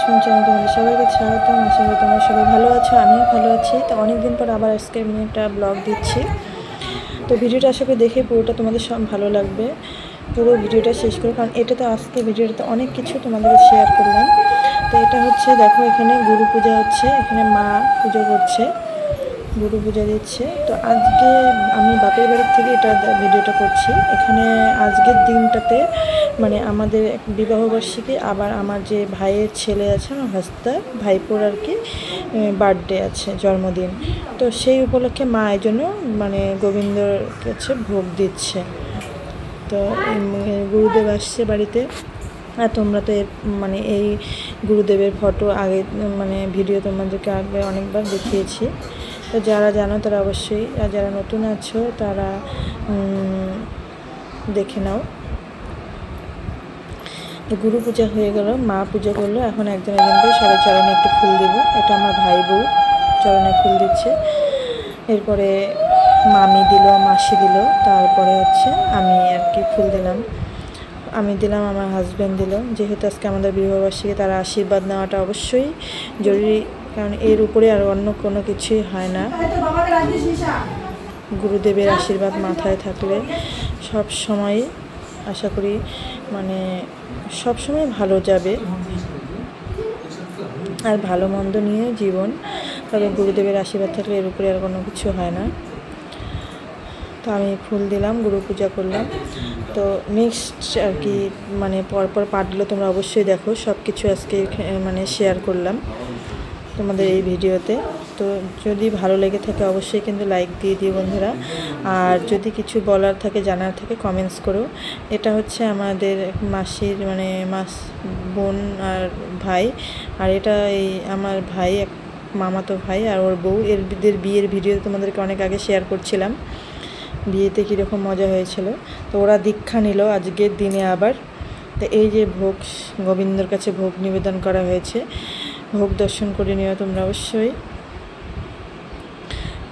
Lakshman channel তোমাদের সবাইকে স্বাগতম। আশা করি তোমরা সবাই ভালো আছো, আমিও ভালো আছি। তো অনেকদিন পর আবার আজকে আমি একটা ব্লগ দিচ্ছি। তো ভিডিওটা আশা করি দেখে পুরোটা তোমাদের সব ভালো লাগবে, পুরো ভিডিওটা শেষ করে, কারণ এটা তো আজকে ভিডিওটাতে অনেক কিছু তোমাদেরকে শেয়ার করলাম। তো এটা হচ্ছে দেখো, এখানে গুরু পূজা হচ্ছে, এখানে মা পুজো করছে, গুরু পূজা দিচ্ছে। তো আজকে আমি বাপের বাড়ির থেকে এটা ভিডিওটা করছি। এখানে আজকের দিনটাতে মানে আমাদের বিবাহবার্ষিকী, আবার আমার যে ভাইয়ের ছেলে আছে, আমার ভাস্তার ভাইপোর আর কি বার্থডে আছে, জন্মদিন। তো সেই উপলক্ষে মা এই জন্য মানে গোবিন্দর কাছে ভোগ দিচ্ছে। তো গুরুদেব আসছে বাড়িতে। আর তোমরা তো মানে এই গুরুদেবের ফটো আগে মানে ভিডিও তোমাদেরকে আগে অনেকবার দেখিয়েছি। তো যারা জানো তারা অবশ্যই, আর যারা নতুন আছো তারা দেখে নাও। তো গুরু পূজা হয়ে গেল, মা পুজো করলো, এখন একজন করে সবাই চরণে একটু ফুল দিব। এটা আমার ভাই বউ চরণে ফুল দিচ্ছে, এরপরে মামি দিল, মাসি দিল, তারপরে হচ্ছে আমি আর কি ফুল দিলাম, আমি দিলাম, আমার হাজব্যান্ড দিল। যেহেতু আজকে আমাদের বিবাহবার্ষিকী, তারা আশীর্বাদ নেওয়াটা অবশ্যই জরুরি, কারণ এর উপরে আর অন্য কোনো কিছুই হয় না। গুরুদেবের আশীর্বাদ মাথায় থাকলে সব সময় আশা করি মানে সব সময় ভালো যাবে, আর ভালো মন্দ নিয়ে জীবন। তবে গুরুদেবের আশীর্বাদ থাকলে এর উপরে আর কোনো কিছু হয় না। তো আমি ফুল দিলাম, গুরু পূজা করলাম। তো নেক্সট আর কি মানে পরপর পাঠগুলো তোমরা অবশ্যই দেখো, সব কিছু আজকে মানে শেয়ার করলাম তোমাদের এই ভিডিওতে। তো যদি ভালো লেগে থাকে অবশ্যই কিন্তু লাইক দিয়ে দিও বন্ধুরা, আর যদি কিছু বলার থাকে, জানার থাকে, কমেন্টস করো। এটা হচ্ছে আমাদের মাসির মানে বোন আর ভাই, আর এটা এই আমার ভাই, এক মামাতো ভাই আর ওর বউ, এদের বিয়ের ভিডিও তোমাদেরকে অনেক আগে শেয়ার করছিলাম, বিয়েতে কীরকম মজা হয়েছিল। তো ওরা দীক্ষা নিল আজকের দিনে আবার। তো এই যে ভোগ, গোবিন্দর কাছে ভোগ নিবেদন করা হয়েছে, ভোগ দর্শন করে নিও তোমরা অবশ্যই।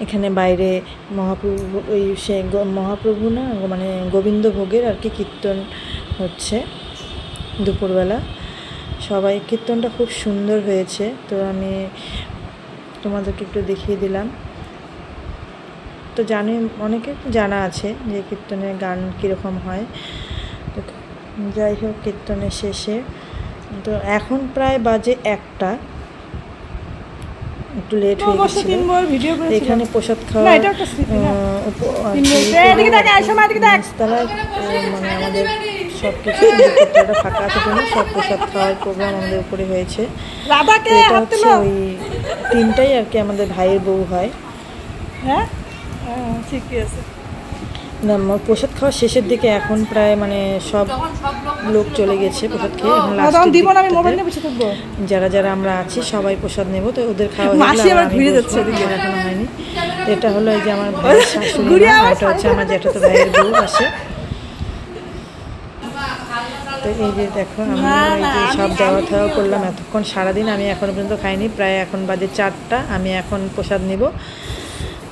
এখানে বাইরে মহাপ্রভু, ওই সে মহাপ্রভু না মানে গোবিন্দ ভোগের আর কি কীর্তন হচ্ছে দুপুরবেলা। সবাই কীর্তনটা খুব সুন্দর হয়েছে, তো আমি তোমাদেরকে একটু দেখিয়ে দিলাম। তো জানি অনেকে জানা আছে যে কীর্তনের গান কীরকম হয়। তো যাই হোক, কীর্তনের শেষে তো এখন প্রায় বাজে 1টা, একটু লেট হয়ে গেছিল। এখানে প্রসাদ খাওয়া মানে আমাদের সব কিছু ফাঁকা আছে জন্য সব প্রসাদ খাওয়ার প্রোগ্রাম আমাদের উপরে হয়েছে। এটা হচ্ছে ওই 3টাই আর কি আমাদের ভাইয়ের বউ হয়। হ্যাঁ ঠিকই আছে না, প্রসাদ খাওয়া শেষের দিকে, এখন প্রায় মানে সব লোক চলে গেছে প্রসাদ খেয়ে। যারা যারা আমরা আছি সবাই প্রসাদ নেব, তো ওদের খাওয়া এখনো হয়নি। এটা হলো এই যে আমার ভাইয়ের শাশুড়ি, এটা হচ্ছে আমার জ্যাঠাতো ভাইয়ের বউ আসে। তো এই যে দেখো, আমি এই যে সব দেওয়া থাওয়া করলাম এতক্ষণ, সারাদিন আমি এখনো পর্যন্ত খাইনি, প্রায় এখন বাজে 4টা, আমি এখন প্রসাদ নেব।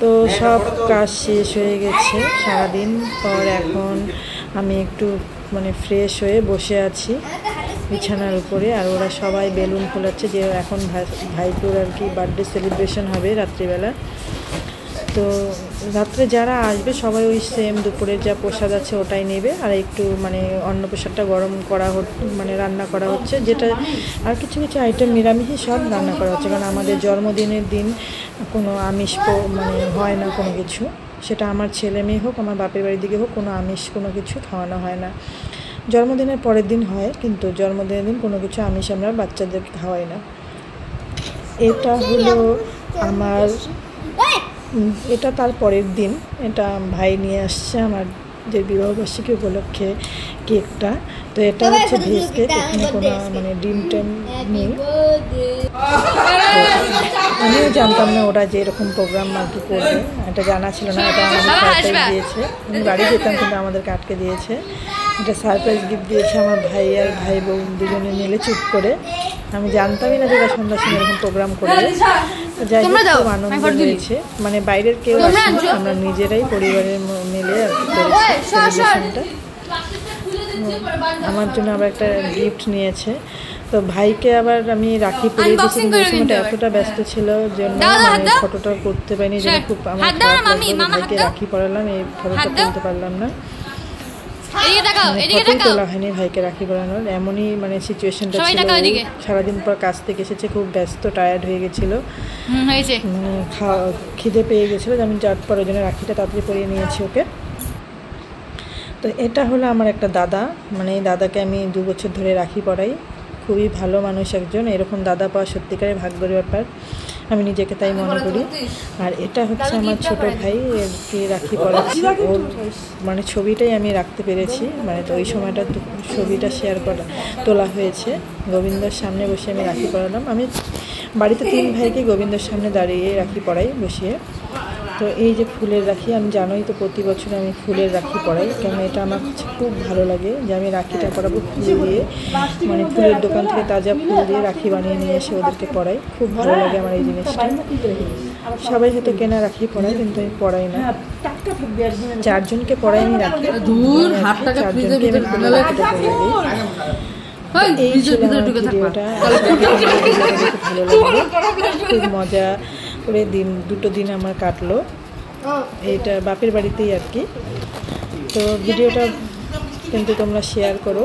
তো সব কাজ শেষ হয়ে গেছে সারাদিন পর, এখন আমি একটু মানে ফ্রেশ হয়ে বসে আছি বিছানার উপরে। আর ওরা সবাই বেলুন ফোলাচ্ছে, যে এখন ভাইপোর আর কি বার্থডে সেলিব্রেশন হবে রাত্রিবেলা। তো রাত্রে যারা আসবে সবাই ওই সেম দুপুরের যা প্রসাদ আছে ওটাই নেবে, আর একটু মানে অন্য প্রসাদটা গরম করা মানে রান্না করা হচ্ছে, যেটা আর কিছু কিছু আইটেম নিরামিষই সব রান্না করা হচ্ছে, কারণ আমাদের জন্মদিনের দিন কোনো আমিষ মানে হয় না কোনো কিছু, সেটা আমার ছেলে মেয়ে হোক, আমার বাপের বাড়ির দিকে হোক, কোনো আমিষ কোনো কিছু খাওয়ানো হয় না। জন্মদিনের পরের দিন হয়, কিন্তু জন্মদিনের দিন কোনো কিছু আমিষ আমরা বাচ্চাদেরকে খাওয়াই না। এটা হলো আমার, এটা তার পরের দিন, এটা ভাই নিয়ে আসছে আমাদের বিবাহবার্ষিকী উপলক্ষে কেকটা। তো এটা হচ্ছে ভেজ কেক, এখানে কোনো মানে ডিম টেম নেই। আমিও জানতাম না ওরা যে এরকম প্রোগ্রাম আর কি করবে, এটা জানা ছিল না। এটা আমাদের সারপ্রাইজ দিয়েছে, আমি বাড়ি যেতাম কিন্তু আমাদেরকে আটকে দিয়েছে। এটা সারপ্রাইজ গিফট দিয়েছে আমার ভাই আর ভাই বউ দুজনে মিলে চুপ করে। আমি জানতামই না যে ওরা সন্ধ্যার সময় এরকম প্রোগ্রাম করবে। যাই হোক, খুব আনন্দ হয়েছে, মানে বাইরের কেউ আসেনি, আমরা নিজেরাই পরিবারের মিলে আর কি করেছি সেলিব্রেশনটা। আমার জন্য আবার একটা গিফট নিয়েছে, তো ভাইকে আবার আমি রাখি পরিয়ে দিয়েছি, কিন্তু ওই সময়টা এতটা ব্যস্ত ছিল জন্য মানে ফটোটা করতে পারিনি, জন্য খুব আমার ভাইকে রাখি পরালাম, এই ফটোটা তুলতে পারলাম না, ফটোই তোলা হয়নি ভাইকে রাখি পরানোর। এমনই মানে সিচুয়েশনটা ছিল, সারাদিন পর কাজ থেকে এসেছে, খুব ব্যস্ত, টায়ার্ড হয়ে গেছিলো, খিদে পেয়ে গেছিলো, আমি যার পরের জন্য রাখিটা তাড়াতাড়ি পরিয়ে নিয়েছি ওকে। তো এটা হলো আমার একটা দাদা, মানে এই দাদাকে আমি 2 বছর ধরে রাখি পরাই, খুবই ভালো মানুষ একজন, এরকম দাদা পাওয়া সত্যিকারের ভাগ্যের ব্যাপার, আমি নিজেকে তাই মনে করি। আর এটা হচ্ছে আমার ছোট ভাই, এরকে রাখি পরাচ্ছি, ওর মানে ছবিটাই আমি রাখতে পেরেছি, মানে তো ওই সময়টা ছবিটা শেয়ার করা তোলা হয়েছে, গোবিন্দর সামনে বসে আমি রাখি পরালাম। আমি বাড়িতে 3 ভাইকে গোবিন্দর সামনে দাঁড়িয়ে রাখি পরাই বসিয়ে। তো এই যে ফুলের রাখি, আমি জানোই তো প্রতি বছর আমি ফুলের রাখি পরাই, কারণ এটা আমার কাছে খুব ভালো লাগে যে আমি রাখিটা পরাবো ফুল দিয়ে, মানে ফুলের দোকান থেকে তাজা ফুল দিয়ে রাখি বানিয়ে নিয়ে এসে ওদেরকে পরাই, খুব ভালো লাগে আমার এই জিনিসটা। সবাই হয়তো কেনা রাখি পরাই, কিন্তু আমি পরাই না, 4 জনকে পরাই আমি রাখি, 4 জনকে আমি ফুলের রাখিটা পরিয়ে দিই। এই ছিল আমার ভিডিওটা, ভালো লাগলো, খুব মজা করে দুটো দিন আমার কাটলো, এইটা বাপের বাড়িতেই আর কি। তো ভিডিওটা কিন্তু তোমরা শেয়ার করো,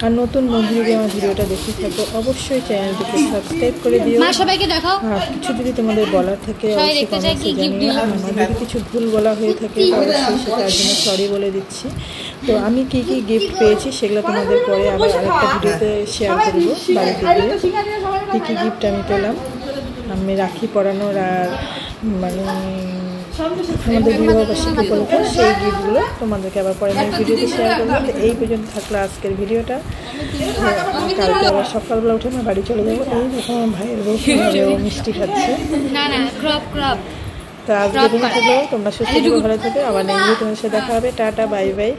আর নতুন বন্ধু যদি আমার ভিডিওটা দেখে থাকো অবশ্যই চ্যানেলটিকে সাবস্ক্রাইব করে দিও। আর কিছু যদি তোমাদের বলার থাকে অবশ্যই কমেন্টে জানিও, আমার যদি কিছু ভুল বলা হয়ে থাকে অবশ্যই সেটার জন্য সরি বলে দিচ্ছি। তো আমি কি কি গিফট পেয়েছি সেগুলো তোমাদের পরে আবার আরেকটা ভিডিওতে শেয়ার করবো, বাড়িতে গিয়ে কী কী গিফট আমি পেলাম আমি রাখি পরানোর, আর মানে আমাদের বিবাহবার্ষিকী উপলক্ষে সেই গিফটগুলো তোমাদেরকে আবার পরে আমি ভিডিওতে শেয়ার করবো। তো এই পর্যন্ত থাকলো আজকের ভিডিওটা, কালকে আবার সকালবেলা উঠে আমার বাড়ি চলে যাবো। এই দেখো আমার ভাইয়ের বউ মিষ্টি খাচ্ছে, তো আজকে থাকলো, তোমরা সুস্থ ভালো থাকো, আবার নেক্সট তোমাদের সাথে দেখা হবে, টাটা বাই বাই।